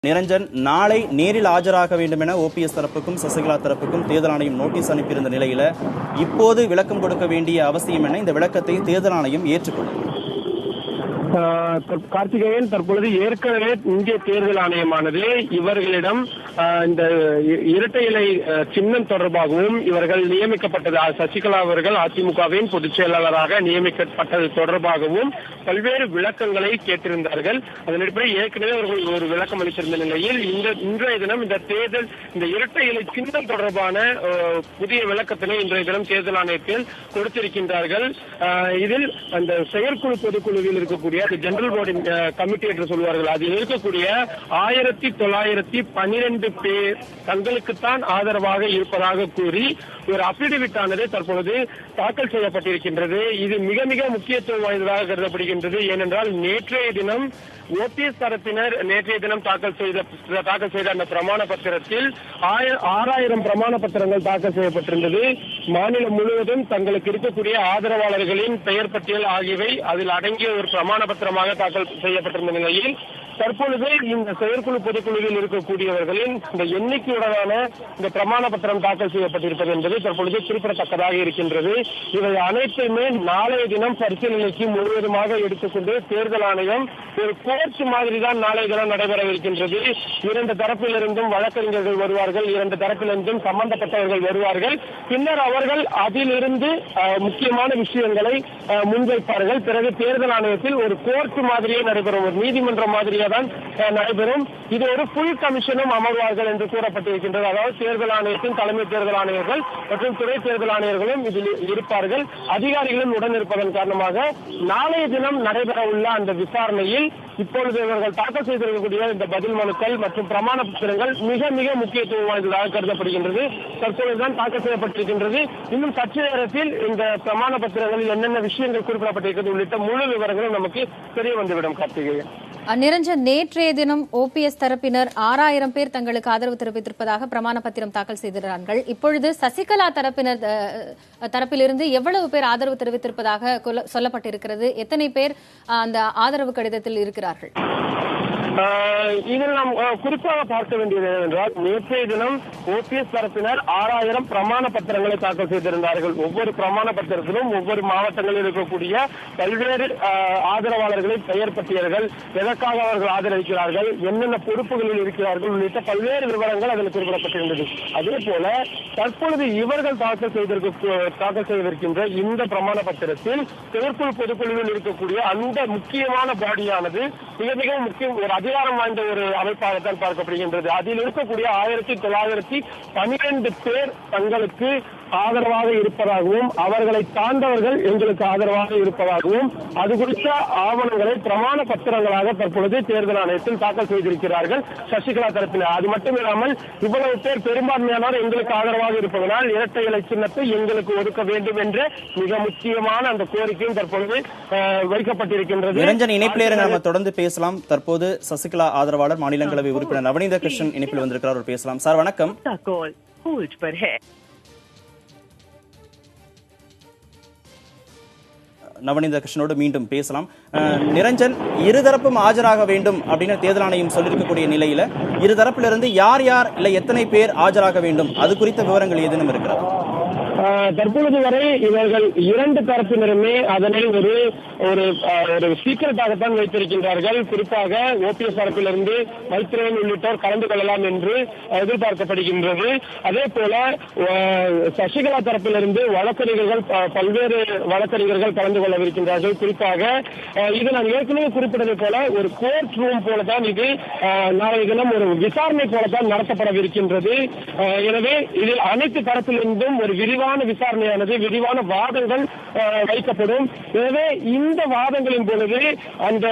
நிரஞ்சன், நாளை நேரில் ஆஜராக வேண்டும் என ஓபிஎஸ் தரப்புக்கும் சசிகலா தரப்புக்கும் தேர்தல் ஆணையம் நோட்டீஸ் அனுப்பியிருந்த நிலையில இப்போது விளக்கம் கொடுக்க வேண்டிய அவசியம் என இந்த விளக்கத்தை தேர்தல் ஆணையம் ஏற்றுக்கொண்டது. கார்த்திகேயன், தற்பொழுது ஏற்கனவே இந்திய தேர்தல் ஆணையமானது இவர்களிடம் இந்த இரட்டை இலை சின்னம் தொடர்பாகவும் இவர்கள் நியமிக்கப்பட்டது சசிகலா அவர்கள் அதிமுகவின் பொதுச் செயலாளராக நியமிக்கப்பட்டது தொடர்பாகவும் பல்வேறு விளக்கங்களை கேட்டிருந்தார்கள். அதன் அடிப்படையில் ஏற்கனவே அவர்கள் ஒரு விளக்கம் அளித்திருந்த நிலையில் இன்றைய தினம் இந்த தேர்தல் இந்த இரட்டை இலை சின்னம் தொடர்பான புதிய விளக்கத்தினை இன்றைய தினம் தேர்தல் ஆணையத்தில் கொடுத்திருக்கின்றார்கள். இதில் அந்த செயற்குழு பொதுக்குழுவில் இருக்கக்கூடிய ஜெனரல் போர்டு கமிட்டி என்று சொல்வார்கள், அதில் இருக்கக்கூடிய 1912 பேர் தங்களுக்குத்தான் ஆதரவாக இருப்பதாக கூறி ஒரு அபிடவிட் ஆனது தற்பொழுது தாக்கல் செய்யப்பட்டிருக்கின்றது. இது மிக மிக முக்கியத்துவம் வாய்ந்ததாக கருதப்படுகின்றது. ஏனென்றால் நேற்றைய தினம் ஓபிஎஸ் தரப்பினர் தாக்கல் செய்த அந்த பிரமாண பத்திரத்தில் 6000 பிரமாண பத்திரங்கள் தாக்கல் செய்யப்பட்டிருந்தது. மாநிலம் முழுவதும் தங்களுக்கு இருக்கக்கூடிய ஆதரவாளர்களின் பெயர் பட்டியல் ஆகியவை அதில் அடங்கிய ஒரு பிரமாண பத்திரமாக தாக்கல் செய்யப்பட்டிருந்த நிலையில் தற்பொழுது இந்த செயற்குழு பொதுக்குழுவில் இருக்கக்கூடியவர்களின் இந்த எண்ணிக்கையுடனான இந்த பிரமாண பத்திரம் தாக்கல் செய்யப்பட்டிருப்பது என்பது தற்பொழுது குறிப்பிடத்தக்கதாக இருக்கின்றது. இவை அனைத்துமே நாளைய தினம் பரிசீலனைக்கு முழுவதுமாக எடுத்துக்கொண்டு தேர்தல் ஆணையம் ஒரு கோர்ட் மாதிரி தான் நாளைய தினம் நடைபெறவிருக்கின்றது. இரண்டு தரப்பிலிருந்தும் வழக்கறிஞர்கள் வருவார்கள், இரண்டு தரப்பிலிருந்தும் சம்பந்தப்பட்டவர்கள் வருவார்கள். பின்னர் அவர்கள் அதிலிருந்து முக்கியமான விஷயங்களை முன்வைப்பார்கள். பிறகு தேர்தல் ஆணையத்தில் ஒரு கோர்ட் மாதிரியே நடைபெறும், ஒரு நீதிமன்றம் மாதிரியே தான் நடைபெறும். இது ஒரு புல் கமிஷனும் அமர்வார்கள் என்று கூறப்பட்டிருக்கின்றது. அதாவது தேர்தல் ஆணையத்தின் தலைமை தேர்தல் ஆணையர்கள் மற்றும் துணை தேர்தல் ஆணையர்களும் இதில் இருப்பார்கள். அதிகாரிகளும் உடன் இருப்பதன் காரணமாக நாளைய தினம் நடைபெற உள்ள அந்த விசாரணையில் இப்பொழுது இவர்கள் தாக்கல் செய்திருக்கக்கூடிய இந்த பதில் மனுக்கள் மற்றும் பிரமாண பத்திரங்கள் மிக மிக முக்கியத்துவம் வாய்ந்ததாக கருதப்படுகின்றது. தற்பொழுதுதான் தாக்கல் செய்யப்பட்டிருக்கின்றது. இன்னும் சற்று நேரத்தில் இந்த பிரமாண பத்திரங்களில் என்னென்ன விஷயங்கள் குறிப்பிடப்பட்டிருக்கிறது உள்ளிட்ட முழு விவரங்களும் நமக்கு தெரிய வந்துவிடும். கார்த்திகேயன், நிரஞ்சன், நேற்றைய தினம் ஓபிஎஸ் தரப்பினர் 6000 பேர் தங்களுக்கு ஆதரவு தெரிவித்திருப்பதாக பிரமாண பத்திரம் தாக்கல் செய்திருக்கிறார்கள். இப்பொழுது சசிகலா தரப்பிலிருந்து எவ்வளவு பேர் ஆதரவு தெரிவித்திருப்பதாக சொல்லப்பட்டிருக்கிறது? எத்தனை பேர் அந்த ஆதரவு கடிதத்தில் இருக்கிறார்கள்? இதில் நாம் குறிப்பாக பார்க்க வேண்டியது என்னவென்றால், நேற்றைய தினம் ஓபிஎஸ் தரப்பினர் 6000 பிரமாண பத்திரங்களை தாக்கல் செய்திருந்தார்கள். ஒவ்வொரு பிரமாண பத்திரத்திலும் ஒவ்வொரு மாவட்டங்களில் இருக்கக்கூடிய பல்வேறு ஆதரவாளர்களின் பெயர் பட்டியல்கள், எதற்காக அவர்கள் ஆதரவிக்கிறார்கள், என்னென்ன பொறுப்புகளில் இருக்கிறார்கள் உள்ளிட்ட பல்வேறு விவரங்கள் அதில் குறிப்பிடப்பட்டிருந்தது. அதே போல தற்பொழுது இவர்கள் தாக்கல் செய்திருக்கின்ற இந்த பிரமாண பத்திரத்தில் செயற்குழு பொதுக்குழுவில் இருக்கக்கூடிய அந்த முக்கியமான பாடியானது மிக மிக முக்கியம், ஒரு அதிகாரம் வாய்ந்த ஒரு அமைப்பாகத்தான் பார்க்கப்படுகின்றது. அதில் இருக்கக்கூடிய 1912 பேர் தங்களுக்கு ஆதரவாக இருப்பதாகவும் அவர்களை சார்ந்தவர்கள் எங்களுக்கு ஆதரவாக இருப்பதாகவும் அது குறித்த ஆவணங்களை பிரமாண பத்திரங்களாக தற்பொழுது தேர்தல் ஆணையத்தில் தாக்கல் செய்திருக்கிறார்கள் சசிகலா தரப்பினர். அது மட்டுமில்லாமல் இவ்வளவு பேர் பெரும்பான்மையானவர் எங்களுக்கு ஆதரவாக இருப்பதனால் இரட்டை இலை சின்னத்தை எங்களுக்கு ஒதுக்க வேண்டும் என்ற மிக முக்கியமான அந்த கோரிக்கையும் தற்பொழுது வைக்கப்பட்டிருக்கின்றது. நிரஞ்சன், இணைப்பிலே நம்ம தொடர்ந்து பேசலாம். தற்போது சசிகலா ஆதரவாளர் மாநிலங்களவை உறுப்பினர் நவநீத கிருஷ்ணன் இணைப்பில் வந்திருக்கிறார். பேசலாம் சார். வணக்கம். நவநீத கிருஷ்ணனோடு மீண்டும் பேசலாம். நிரஞ்சன், இருதரப்பும் ஆஜராக வேண்டும் அப்படின்னு தேர்தல் ஆணையம் சொல்லியிருக்கக்கூடிய நிலையில இருதரப்பிலிருந்து யார் யார் இல்ல எத்தனை பேர் ஆஜராக வேண்டும் அது குறித்த விவரங்கள் ஏதேனும் இருக்கிறது? தற்பொழுது வரை இவர்கள் இரண்டு தரப்பினருமே அதனை ஒரு சீக்கிரட்டாகத்தான் வைத்திருக்கின்றார்கள். குறிப்பாக ஓபிஎஸ் தரப்பிலிருந்து மைத்ரேயன் உள்ளிட்டோர் கலந்து கொள்ளலாம் என்று எதிர்பார்க்கப்படுகின்றது. அதே போல சசிகலா தரப்பிலிருந்து பல்வேறு வழக்கறிஞர்கள் கலந்து கொள்ளவிருக்கின்றார்கள். குறிப்பாக இது நான் ஏற்கனவே குறிப்பிட்டதை போல ஒரு கோர்ட் ரூம் போலதான் இது நாளைய தினம் ஒரு விசாரணை போலத்தான் நடத்தப்படவிருக்கின்றது. எனவே இதில் அனைத்து தரப்பிலிருந்தும் ஒரு விரிவான விசாரணையானது, விரிவான வாதங்கள் வைக்கப்படும். எனவே இந்த வாதங்களின் பொழுது அந்த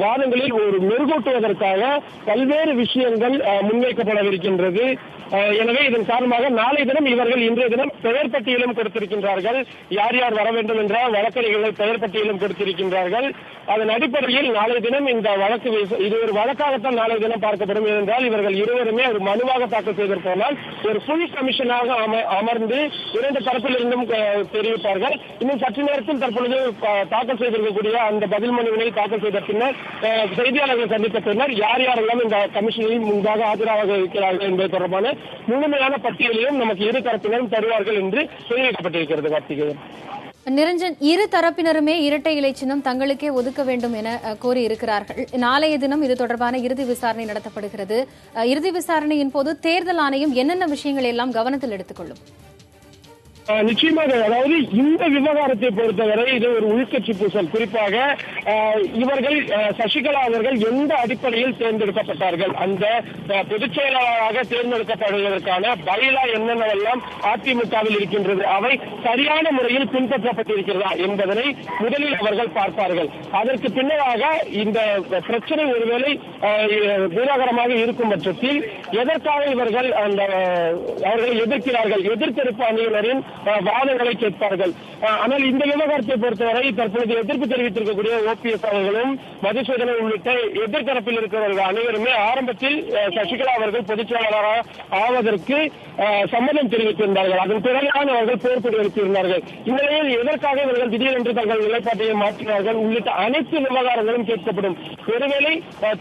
வாதங்களில் ஒரு மெருகூட்டுவதற்காக பல்வேறு விஷயங்கள் முன்வைக்கப்படவிருக்கின்றது. எனவே இதன் காரணமாக நாளைய தினம் இவர்கள் இன்றைய தினம் பெயர் பட்டியலும் கொடுத்திருக்கின்றார்கள். யார் யார் வர வேண்டும் என்ற வழக்கறிஞர்கள் பெயர் பட்டியலும் கொடுத்திருக்கின்றார்கள். அதன் அடிப்படையில் நாளைய தினம் இந்த வழக்கு இது ஒரு வழக்காகத்தான் நாளைய தினம் பார்க்கப்படும். ஏனென்றால் இவர்கள் இருவருமே ஒரு மனுவாக தாக்கல் செய்திருப்பதால் ஒரு புல் கமிஷனாக அமர்ந்து இரண்டு தரப்பிலிருந்தும் தெரிவிப்பார்கள். இன்னும் சற்று நேரத்தில் தற்பொழுது தாக்கல் செய்திருக்கக்கூடிய அந்த பதில் மனுவினை தாக்கல் செய்த பின்னர் செய்தியாளர்கள் சந்தித்த பின்னர் யார் யாரெல்லாம் இந்த கமிஷனில் முன்பாக ஆஜராக இருக்கிறார்கள் என்பது தொடர்பான முழுமையான பட்டியலையும் நமக்கு இரு தரப்பினரும் தருவார்கள் என்று தெரிவிக்கப்பட்டிருக்கிறது. கார்த்திகேயன். நிரஞ்சன், இரு தரப்பினருமே இரட்டை இலை சின்னம் தங்களுக்கே ஒதுக்க வேண்டும் என கோரி இருக்கிறார்கள். நாளைய தினம் இது தொடர்பான இறுதி விசாரணை நடத்தப்படுகிறது. இறுதி விசாரணையின் போது தேர்தல் ஆணையம் என்னென்ன விஷயங்கள் எல்லாம் கவனத்தில் எடுத்துக்கொள்ளும்? நிச்சயமாக, அதாவது இந்த விவகாரத்தை பொறுத்தவரை இது ஒரு உள்கட்சி பூசல். குறிப்பாக இவர்கள் சசிகலா அவர்கள் எந்த அடிப்படையில் தேர்ந்தெடுக்கப்பட்டார்கள், அந்த பொதுச் செயலாளராக தேர்ந்தெடுக்கப்படுவதற்கான பைலா என்னென்னவெல்லாம் அதிமுகவில் இருக்கின்றது, அவை சரியான முறையில் பின்பற்றப்பட்டிருக்கிறதா என்பதனை முதலில் அவர்கள் பார்ப்பார்கள். அதற்கு பின்னராக இந்த பிரச்சனை ஒருவேளை பூராகரமாக இருக்கும் பட்சத்தில் எதற்காக இவர்கள் அவர்களை எதிர்க்கிறார்கள், எதிர்த்தரப்பு அணியினரின் வாதங்களை கேட்பார்கள். ஆனால் இந்த விவகாரத்தை பொறுத்தவரை தற்பொழுது எதிர்ப்பு தெரிவித்திருக்கக்கூடிய ஓபிஎஸ் அவர்களும் மதுசூதனன் உள்ளிட்ட எதிர்த்தரப்பில் இருக்கிறவர்கள் அனைவருமே ஆரம்பத்தில் சசிகலா அவர்கள் பொதுச் செயலாளராக ஆவதற்கு சம்மதம் தெரிவித்திருந்தார்கள். அதன் பிறகுதான் அவர்கள் போர்க்கொடி எழுப்பியிருந்தார்கள். இந்நிலையில் எதற்காக இவர்கள் திடீரென்று தங்கள் நிலைப்பாட்டையை மாற்றினார்கள் உள்ளிட்ட அனைத்து விவகாரங்களும் கேட்கப்படும். ஒருவேளை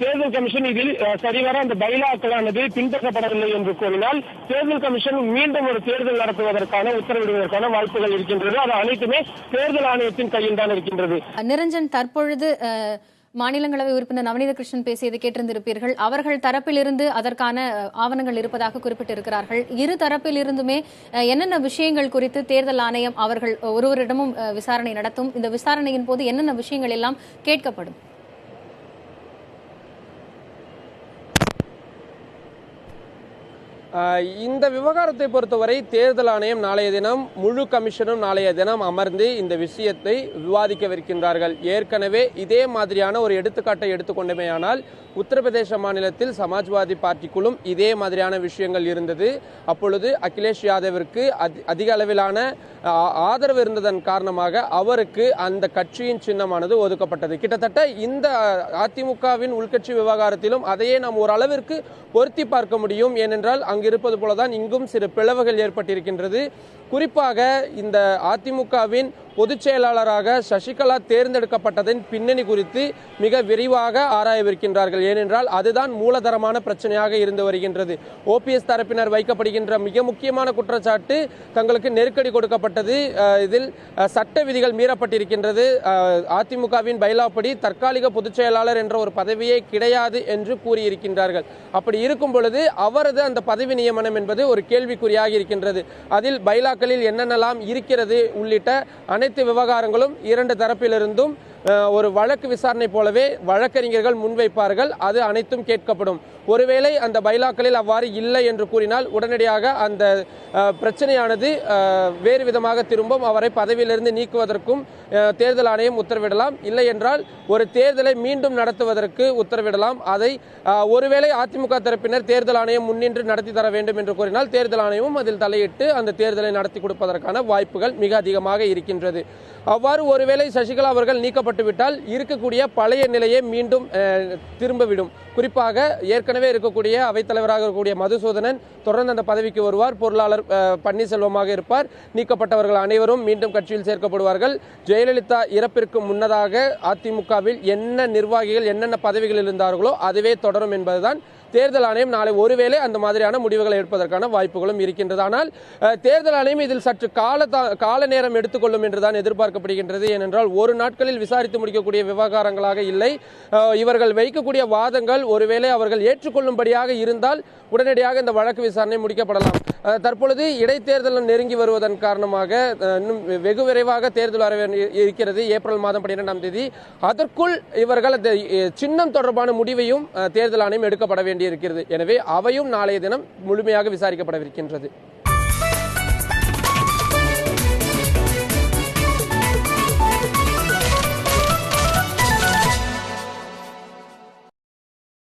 தேர்தல் கமிஷன் இதில் சரிவர அந்த பைலாக்களானது பின்பற்றப்படவில்லை என்று கூறினால் தேர்தல் கமிஷன் மீண்டும் ஒரு தேர்தல் நடத்துவதற்கான உத்தரவிடுவதற்கான வாய்ப்புகள் இருக்கின்றது. அது அனைத்துமே தேர்தல் ஆணையத்தின் கையில் தான் இருக்கின்றது. நிரஞ்சன், தற்பொழுது மாநிலங்களவை உறுப்பினர் நவநீத கிருஷ்ணன் பேசியதை கேட்டிருந்திருப்பீர்கள். அவர்கள் தரப்பிலிருந்து அதற்கான ஆவணங்கள் இருப்பதாக குறிப்பிட்டிருக்கிறார்கள். இரு தரப்பிலிருந்துமே என்னென்ன விஷயங்கள் குறித்து தேர்தல் ஆணையம் அவர்கள் ஒருவரிடமும் விசாரணை நடத்தும், இந்த விசாரணையின் போது என்னென்ன விஷயங்கள் எல்லாம் கேட்கப்படும்? இந்த விவகாரத்தை பொறுத்தவரை தேர்தல் ஆணையம் நாளைய தினம் முழு கமிஷனும் நாளைய தினம் அமர்ந்து இந்த விஷயத்தை விவாதிக்கவிருக்கின்றார்கள். ஏற்கனவே இதே மாதிரியான ஒரு எடுத்துக்காட்டை எடுத்துக்கொண்டமையானால் உத்தரப்பிரதேச மாநிலத்தில் சமாஜ்வாதி பார்ட்டிக்குள்ளும் இதே மாதிரியான விஷயங்கள் இருந்தது. அப்பொழுது அகிலேஷ் யாதவிற்கு அதிக அளவிலான ஆதரவு இருந்ததன் காரணமாக அவருக்கு அந்த கட்சியின் சின்னமானது ஒதுக்கப்பட்டது. கிட்டத்தட்ட இந்த அதிமுகவின் உள்கட்சி விவகாரத்திலும் அதையே நாம் ஓரளவிற்கு பொருத்தி பார்க்க முடியும். ஏனென்றால் அங்கு இருப்பது போலதான் இங்கும் சிறு பிளவுகள் ஏற்பட்டிருக்கின்றது. குறிப்பாக இந்த அதிமுகவின் பொதுச் செயலாளராக சசிகலா தேர்ந்தெடுக்கப்பட்டதன் பின்னணி குறித்து மிக விரிவாக ஆராயவிருக்கின்றார்கள். ஏனென்றால் அதுதான் மூலதனமான பிரச்சனையாக இருந்து வருகின்றது. ஓபிஎஸ் தரப்பினர் வைக்கப்படுகின்ற மிக முக்கியமான குற்றச்சாட்டு தங்களுக்கு நெருக்கடி கொடுக்கப்பட்டது, இதில் சட்ட விதிகள் மீறப்பட்டிருக்கின்றது, அதிமுகவின் பைலாப்படி தற்காலிக பொதுச் செயலாளர் என்ற ஒரு பதவியே கிடையாது என்று கூறியிருக்கின்றார்கள். அப்படி இருக்கும் பொழுது அவரது அந்த பதவி நியமனம் என்பது ஒரு கேள்விக்குறியாக இருக்கின்றது. அதில் பைலாக்களில் என்னென்னலாம் இருக்கிறது உள்ளிட்ட அனைத்து விவகாரங்களும் இரண்டு தரப்பிலிருந்தும் ஒரு வழக்கு விசாரணை போலவே வழக்கறிஞர்கள் முன்வைப்பார்கள். அது அனைத்தும் கேட்கப்படும். ஒருவேளை அந்த பைலாக்களில் அவ்வாறு இல்லை என்று கூறினால் உடனடியாக அந்த பிரச்சனையானது வேறு விதமாக திரும்பும். அவரை பதவியிலிருந்து நீக்குவதற்கும் தேர்தல் ஆணையம் உத்தரவிடலாம். இல்லை என்றால் ஒரு தேர்தலை மீண்டும் நடத்துவதற்கு உத்தரவிடலாம். அதை ஒருவேளை அதிமுக தரப்பினர் தேர்தல் ஆணையம் முன்னின்று நடத்தி தர வேண்டும் என்று கூறினால் தேர்தல் ஆணையமும் அதில் தலையிட்டு அந்த தேர்தலை நடத்தி கொடுப்பதற்கான வாய்ப்புகள் மிக அதிகமாக இருக்கின்றது. அவ்வாறு ஒருவேளை சசிகலா அவர்கள் நீக்கப்பட்டு விட்டால் இருக்கக்கூடிய பழைய நிலையை மீண்டும் திரும்பிவிடும். குறிப்பாக ஏற்கனவே இருக்கக்கூடிய அவைத்தலைவராக இருக்கக்கூடிய மதுசூதனன் தொடர்ந்து அந்த பதவிக்கு வருவார். பொருளாளர் பன்னீர்செல்வமாக இருப்பார். நீக்கப்பட்டவர்கள் அனைவரும் மீண்டும் கட்சியில் சேர்க்கப்படுவார்கள். ஜெயலலிதா இறப்பிற்கு முன்னதாக அதிமுகவில் என்ன நிர்வாகிகள் என்னென்ன பதவிகளில் இருந்தார்களோ அதுவே தொடரும் என்பதுதான் தேர்தல் ஆணையம் நாளை ஒருவேளை அந்த மாதிரியான முடிவுகளை எடுப்பதற்கான வாய்ப்புகளும் இருக்கின்றது. ஆனால் தேர்தல் ஆணையம் இதில் சற்று கால நேரம் எடுத்துக்கொள்ளும் என்றுதான் எதிர்பார்க்கப்படுகின்றது. ஏனென்றால் ஒரு நாட்களில் விசாரித்து முடிக்கக்கூடிய விவகாரங்களாக இல்லை. இவர்கள் வைக்கக்கூடிய வாதங்கள் ஒருவேளை அவர்கள் ஏற்றுக்கொள்ளும்படியாக இருந்தால் உடனடியாக இந்த வழக்கு விசாரணை முடிக்கப்படலாம். தற்பொழுது இடைத்தேர்தல் நெருங்கி வருவதன் காரணமாக இன்னும் வெகு விரைவாக தேர்தல் வர இருக்கிறது. ஏப்ரல் மாதம் 12ஆம் தேதி. அதற்குள் இவர்கள் அந்த சின்னம் தொடர்பான முடிவையும் தேர்தல் ஆணையம் எடுக்கப்பட வேண்டியிருக்கிறது. எனவே அவையும் நாளைய தினம் முழுமையாக விசாரிக்கப்படவிருக்கின்றது.